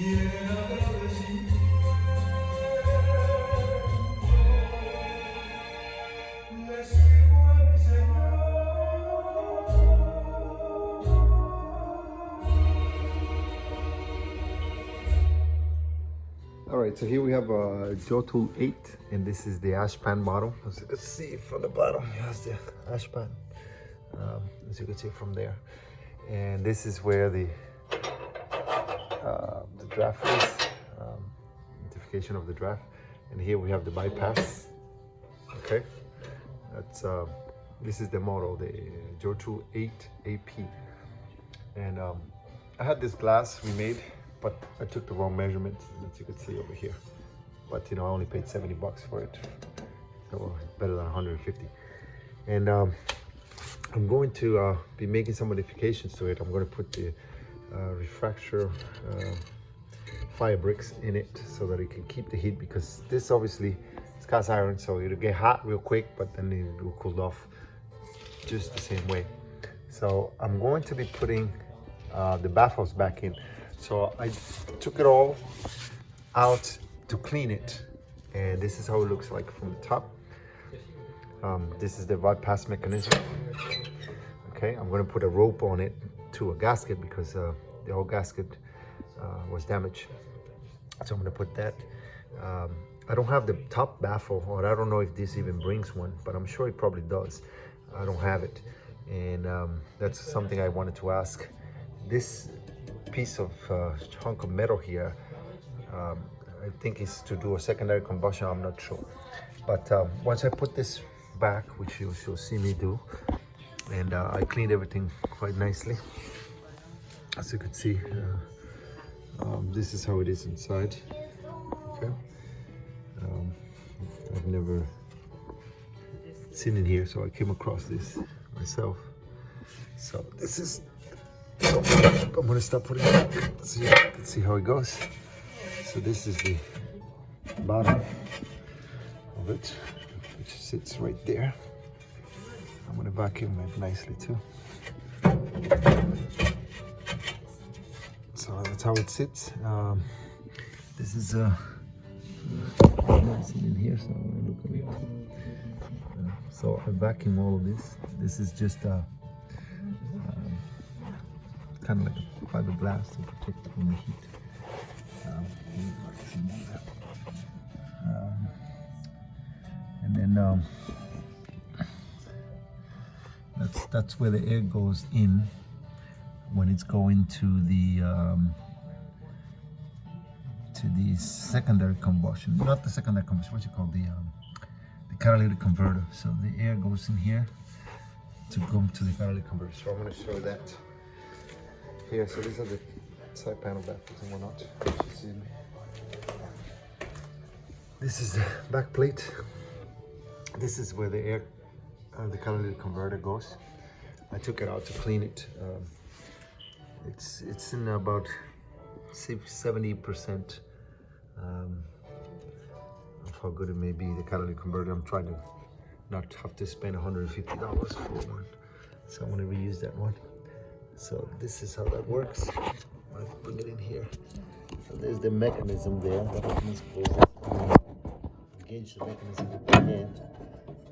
All right, so here we have a Jotul 8, and this is the ash pan bottom. As you can see from the bottom, here's the ash pan, as you can see from there. And this is where the draft is, identification of the draft. And here we have the bypass, okay? That's, this is the model, the Jotul 8 AP. And I had this glass we made, but I took the wrong measurements, as you can see over here. But you know, I only paid 70 bucks for it, so better than 150. And I'm going to be making some modifications to it. I'm going to put the refractory firebricks in it so that it can keep the heat, because this obviously is cast iron, so it'll get hot real quick, but then it will cool off just the same way. So I'm going to be putting the baffles back in. So I took it all out to clean it, and this is how it looks like from the top. This is the bypass mechanism. Okay, I'm going to put a rope on it to a gasket, because the old gasket was damaged. So I'm going to put that. I don't have the top baffle, or I don't know if this even brings one, but I'm sure it probably does. I don't have it, and that's something I wanted to ask. This piece of chunk of metal here, I think is to do a secondary combustion. I'm not sure, but once I put this back, which you'll see me do, and I cleaned everything quite nicely, as you can see. This is how it is inside. Okay, I've never seen it here, so I came across this myself. So this is, so I'm gonna stop putting it back so you can see how it goes. So this is the bottom of it, which sits right there. I'm gonna vacuum it nicely too. So that's how it sits. This is in here, so I'm gonna look at it. So I vacuum all of this. This is just kind of like a fiberglass to protect it from the heat. And then that's where the air goes in when it's going to the secondary combustion. Not the secondary combustion, what you call the catalytic converter. So the air goes in here to go to the catalytic converter. So I'm going to show that here. So these are the side panel baffles and whatnot. This is the back plate. This is where the air, the catalytic converter goes. I took it out to clean it. It's in about 70% of how good it may be, the catalytic converter. I'm trying to not have to spend $150 for one, so I'm going to reuse that one. So this is how that works. I bring it in here. So there's the mechanism there. Engage the mechanism with the hand.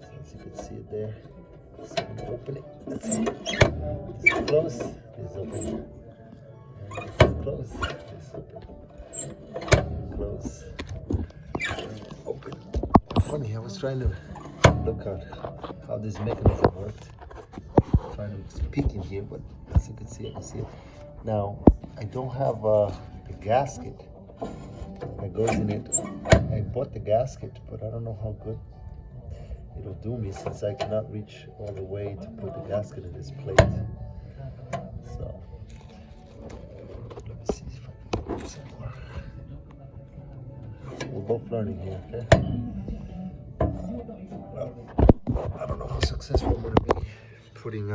So as you can see it there. So I'm gonna open it. Let's see. This is close. This is open. And this is close. This is open. Close. Open. Funny, I was trying to look at how this mechanism worked. I'm trying to peek in here, but as you can see, I can see it. Now, I don't have the gasket that goes in it. I bought the gasket, but I don't know how good it'll do me, since I cannot reach all the way to put the gasket in this plate. So, let me see if I can get some more. We're both learning here, okay? Well, I don't know how successful I'm going to be putting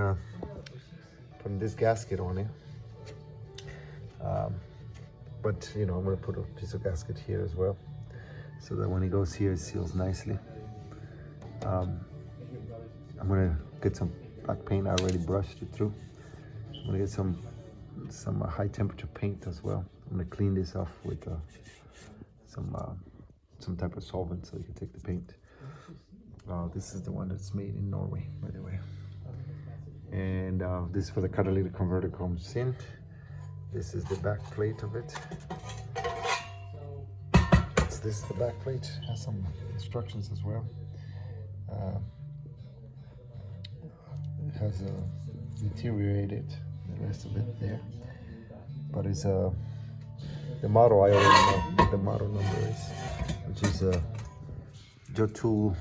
this gasket on it. But you know, I'm going to put a piece of gasket here as well, so that when it goes here, it seals nicely. I'm going to get some black paint. I already brushed it through. I'm going to get some high temperature paint as well. I'm gonna clean this off with some type of solvent so you can take the paint. This is the one that's made in Norway, by the way. And this is for the catalytic converter comes in. This is the back plate of it. So this is the back plate. Has some instructions as well. It has deteriorated the rest of it there, but it's the model I already know what the model number is, which is Jotul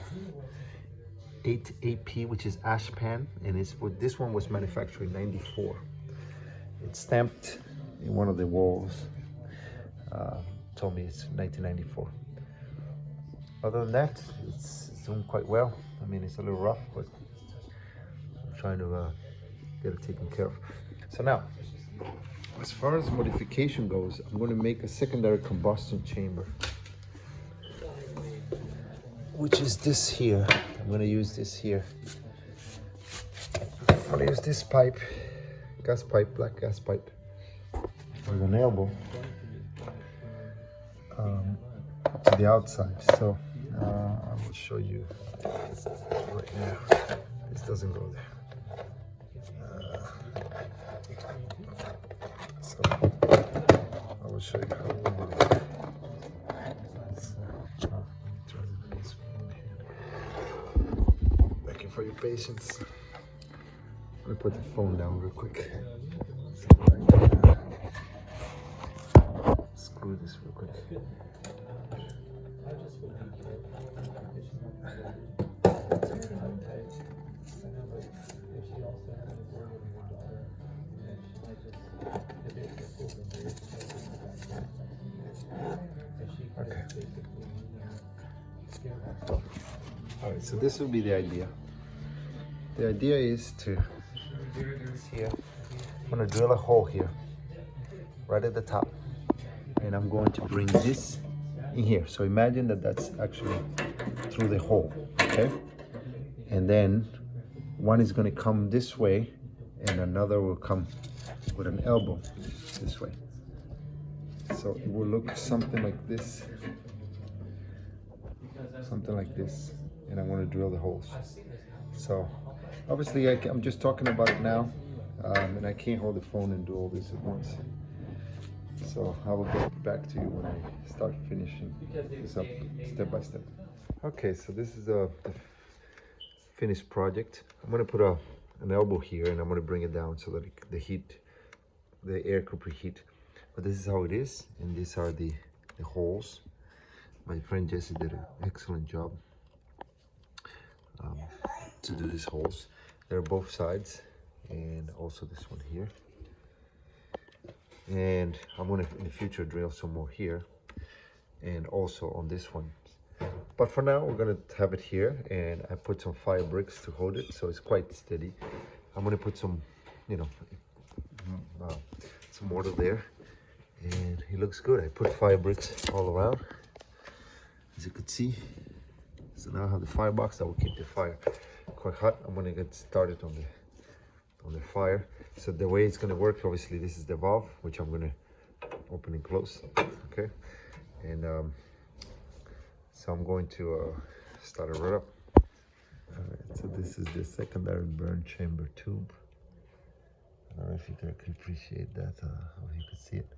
8AP, which is ash pan, and this one was manufactured in '94. It's stamped in one of the walls. Told me it's 1994. Other than that, it's doing quite well. I mean, it's a little rough, but I'm trying to get it taken care of. So now, as far as modification goes, I'm going to make a secondary combustion chamber, which is this here. I'm going to use this here. I'm going to use this pipe, gas pipe, black gas pipe, with an elbow to the outside. So I will show you right now. This doesn't go there. So I will show you how we do it. Thank you for your patience. I'm gonna put the phone down real quick. Screw this real quick. Okay. All right, so this will be the idea. The idea is to, here, I'm gonna drill a hole here, right at the top, and I'm going to bring this in here. So imagine that that's actually through the hole, okay? And then one is gonna come this way, and another will come with an elbow this way. So it will look something like this, and I'm going to drill the holes. So obviously I'm just talking about it now, and I can't hold the phone and do all this at once. So I will get back to you when I start finishing this up step by step. Okay, so this is the finished project. I'm going to put an elbow here, and I'm going to bring it down so that the air could preheat. But this is how it is, and these are the holes. My friend Jesse did an excellent job to do these holes. They're both sides, and also this one here. And I'm gonna in the future drill some more here, and also on this one. But for now, we're gonna have it here, and I put some fire bricks to hold it, so it's quite steady. I'm gonna put some, some mortar there. And it looks good. I put fire bricks all around, as you can see. So now I have the firebox that will keep the fire quite hot. I'm gonna get started on the fire. So the way it's gonna work, obviously, this is the valve, which I'm gonna open and close. Okay, and so I'm going to start it right up. All right. So this is the secondary burn chamber tube. I don't know if you can appreciate that, or you can see it.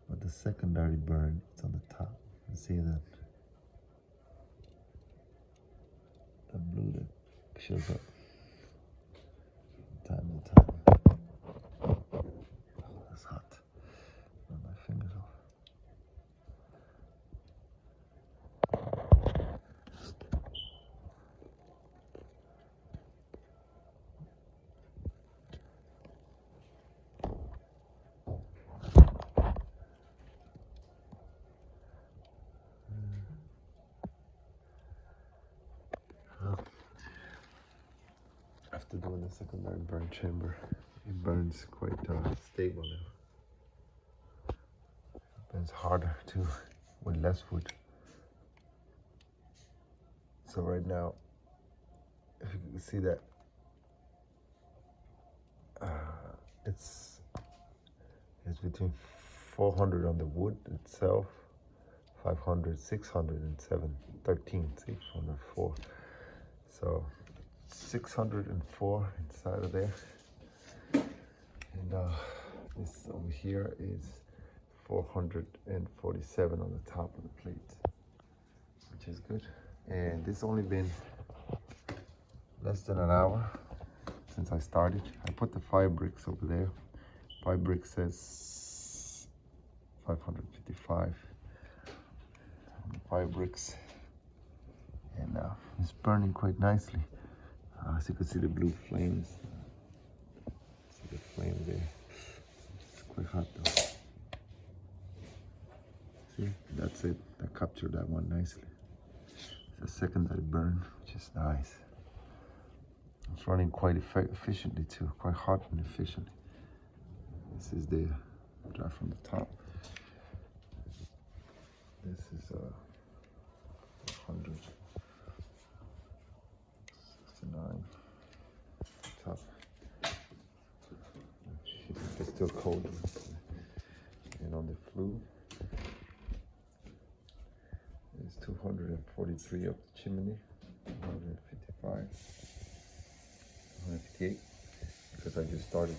But the secondary burn, it's on the top. You see that? The blue that shows up from time to time. Oh, that's hot. Run my fingers off. After doing the secondary burn chamber, it burns quite stable now. It burns harder too, with less wood. So right now, if you can see that, it's between 400 on the wood itself, 500, 600, and 13, see, 404. So 604 inside of there. And this over here is 447 on the top of the plate, which is good. And this only been less than an hour since I started. I put the firebricks over there. Firebricks says 555. Firebricks, and it's burning quite nicely. As you can see, the blue flames. See the flame there. It's quite hot though. See, that's it. I captured that one nicely. It's a secondary burn, which is nice. It's running quite efficiently too, quite hot and efficiently. This is the draft from the top. This is 100, 69, top. It's still cold. And on the flue, it's 243 up the chimney, 155, 158, because I just started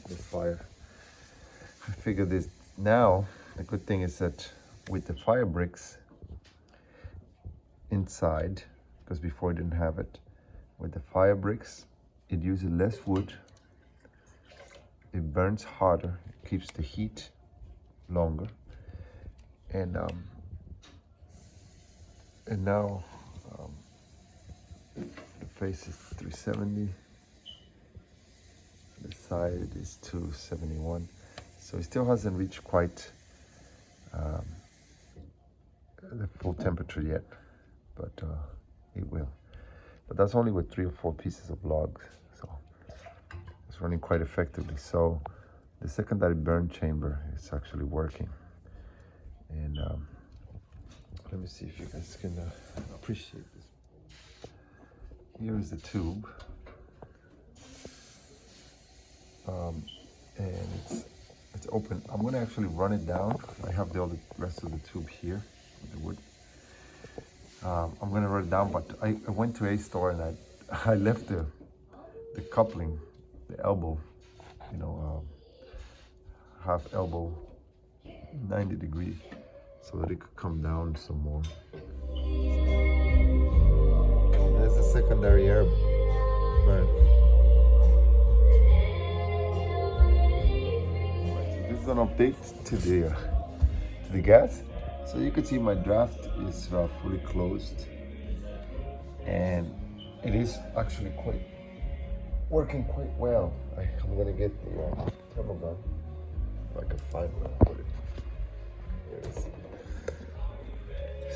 the fire. I figured this now. The good thing is that with the fire bricks inside, because before I didn't have it, with the fire bricks, it uses less wood, it burns harder, it keeps the heat longer, and now the face is 370, the side is 271, so it still hasn't reached quite the full temperature yet, but it will. But that's only with 3 or 4 pieces of logs, so it's running quite effectively. So the secondary burn chamber is actually working, and let me see if you guys can appreciate this. Here is the tube, and it's open. I'm going to actually run it down. I have the rest of the tube here with the wood. I'm going to run it down, but I went to a store and I left the coupling, the elbow, you know, half elbow, 90 degrees, so that it could come down some more. There's the secondary air burn. This is an update to the gas. So you can see my draft is fully closed, and it is actually working quite well. I'm gonna get the thermal gun, if I can find where I put it. There it is.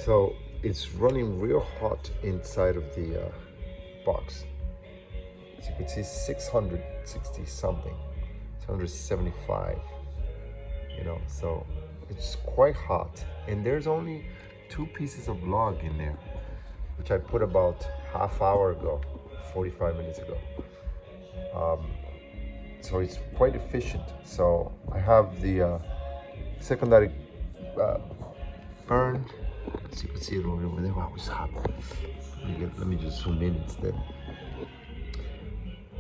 So it's running real hot inside of the box. As you can see, 660 something, 675. You know, so it's quite hot, and there's only 2 pieces of log in there, which I put about half hour ago, 45 minutes ago. So it's quite efficient. So I have the secondary burn. As you can see it over there. Wow, it's hot. Let me just zoom in instead.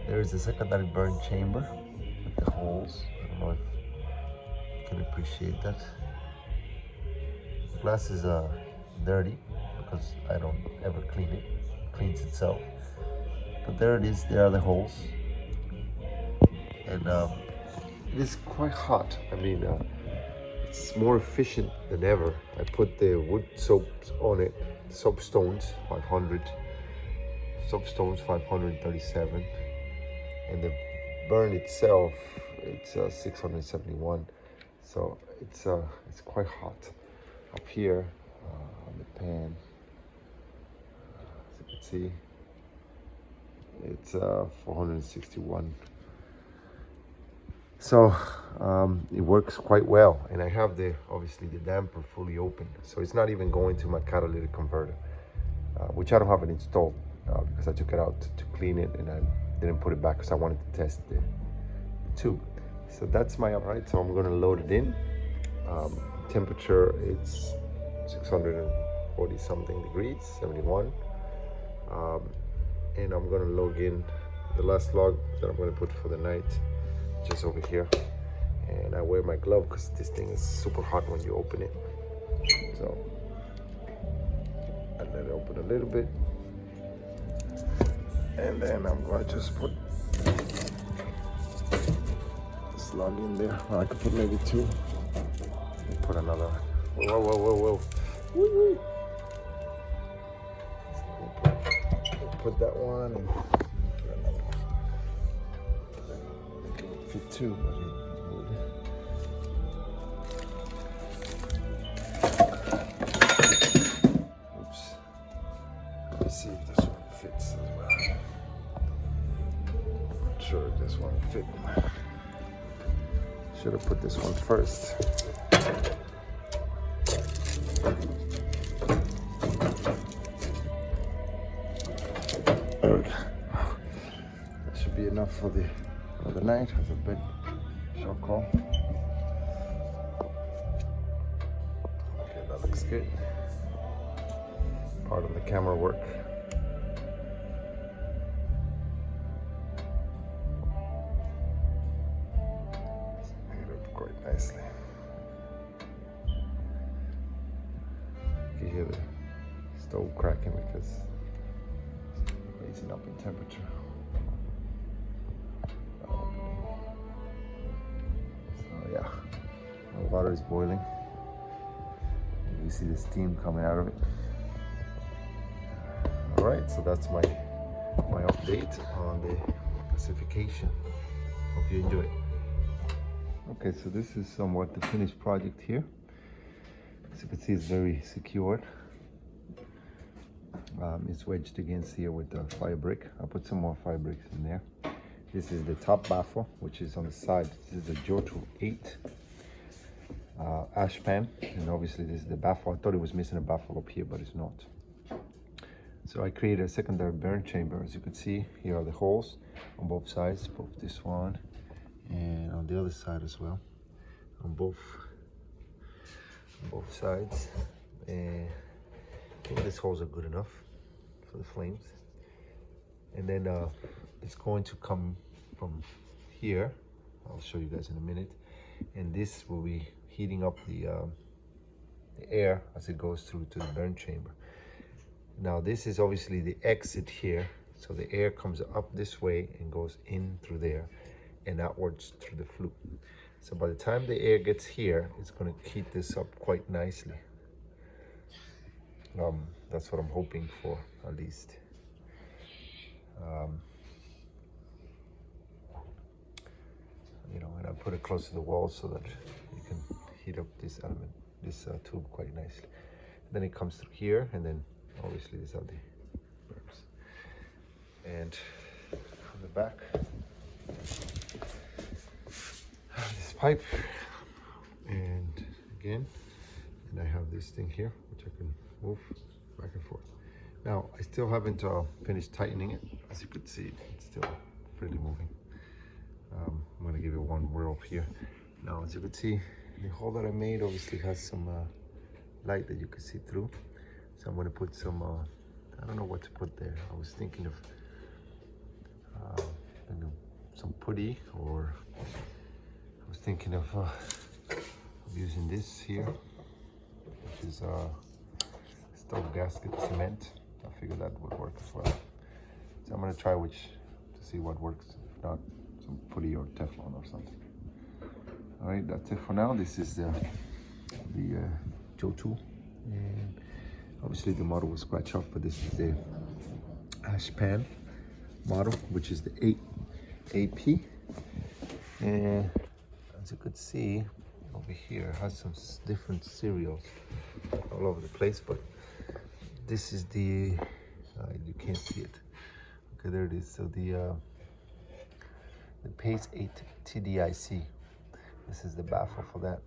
There is the secondary burn chamber with the holes. I don't know if you can appreciate that. The glass is dirty because I don't ever clean it. It cleans itself. But there it is. There are the holes. And it is quite hot. I mean, it's more efficient than ever. I put the wood soaps on it, soapstones 500, soapstones 537, and the burn itself, it's 671. So it's quite hot up here on the pan. As you can see, it's 461. So it works quite well, and I have obviously the damper fully open, so it's not even going to my catalytic converter, which I don't have it installed because I took it out to clean it, and I didn't put it back because I wanted to test the tube. So that's my, right, so I'm gonna load it in. Temperature, it's 640 something degrees, 71. And I'm gonna log in the last log that I'm gonna put for the night, just over here. And I wear my glove because this thing is super hot when you open it. So I let it open a little bit. And then I'm gonna just put this log in there. Well, I could put maybe two. And put another. Whoa, whoa, whoa, whoa. Woo-wee. Put that one and put another one. It can fit two, but it would. Oops. Let's see if this one fits as well. Not sure if this one fit. Should have put this one first. There we go. That should be enough for the night as a bed short call. Okay, that looks good. Part of the camera work. Hang it up quite nicely. You can hear the stove cracking because raising up in temperature. So yeah, the water is boiling. You see the steam coming out of it. All right, so that's my update on the classification. Hope you enjoy it. Okay, so this is somewhat the finished project here. As you can see, it's very secured. It's wedged against here with the fire brick. I'll put some more fire bricks in there. This is the top baffle, which is on the side. This is a Jotul 8 ash pan, and obviously this is the baffle. I thought it was missing a baffle up here, but it's not. So I created a secondary burn chamber. As you can see, here are the holes on both sides, both this one and on the other side as well, on both sides. And I think these holes are good enough for the flames. And then it's going to come from here. I'll show you guys in a minute. And this will be heating up the air as it goes through to the burn chamber. Now this is obviously the exit here. So the air comes up this way and goes in through there and outwards through the flue. So by the time the air gets here, it's going to heat this up quite nicely. That's what I'm hoping for, at least. You know, and I put it close to the wall so that you can heat up this element, this tube quite nicely. Then it comes through here, and then obviously these are the burps. And on the back, this pipe, and again, and I have this thing here, which I can move back and forth. Now, I still haven't finished tightening it. As you can see, it's still freely moving. I'm gonna give it one whirl here. Now, as you can see, the hole that I made obviously has some light that you can see through. So I'm gonna put some, I don't know what to put there. I was thinking of you know, some putty, or I was thinking of using this here, which is stove gasket cement. I figured that would work as well. So I'm gonna try to see what works. If not, some putty or Teflon or something. All right, that's it for now. This is the Jotul, and obviously the model was scratched off, but this is the ash pan model, which is the 8 AP. And as you could see over here, it has some different serials all over the place, but this is the you can't see it. Okay, there it is. So the Pace 8 TDIC. This is the baffle for that.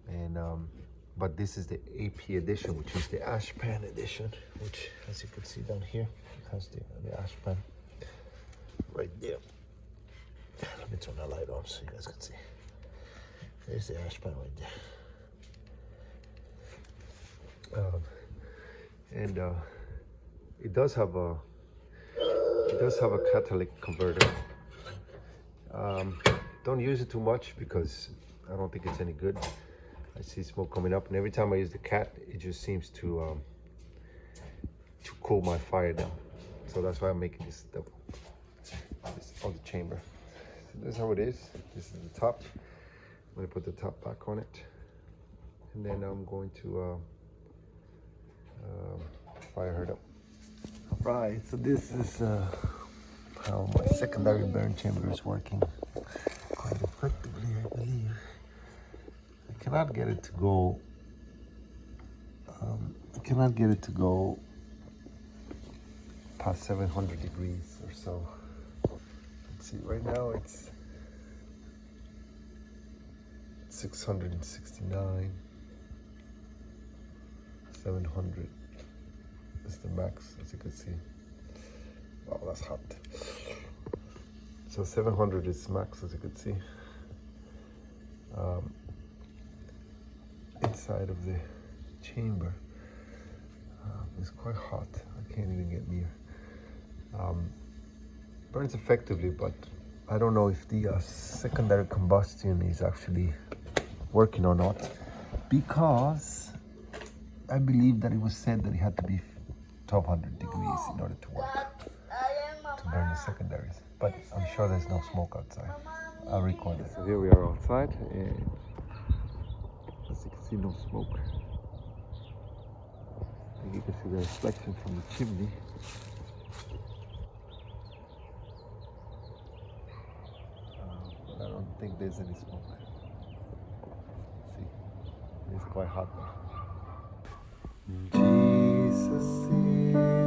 And but this is the AP edition, which is the ash pan edition, which, as you can see down here, it has the ash pan right there. Let me turn that light on so you guys can see. There's the ash pan right there. And it does have a catalytic converter. Don't use it too much because I don't think it's any good. I see smoke coming up, and every time I use the cat, it just seems to cool my fire down. So that's why I'm making this double. This on the chamber. So this is how it is. This is the top. I'm gonna put the top back on it, and then I'm going to fire her up. Right. So this is how my secondary burn chamber is working quite effectively, I believe. I cannot get it to go. Past 700 degrees or so. Let's see. Right now it's 669. 700 is the max, as you can see. Wow, that's hot. So 700 is max, as you can see. Inside of the chamber is quite hot. I can't even get near. Burns effectively, but I don't know if the secondary combustion is actually working or not, because I believe that it was said that it had to be 1200 degrees in order to work, to burn the secondaries. But I'm sure there's no smoke outside. I'll record it. So here we are outside, and as you can see, no smoke. I think you can see the reflection from the chimney. But I don't think there's any smoke. See, it's quite hot though. Jesus is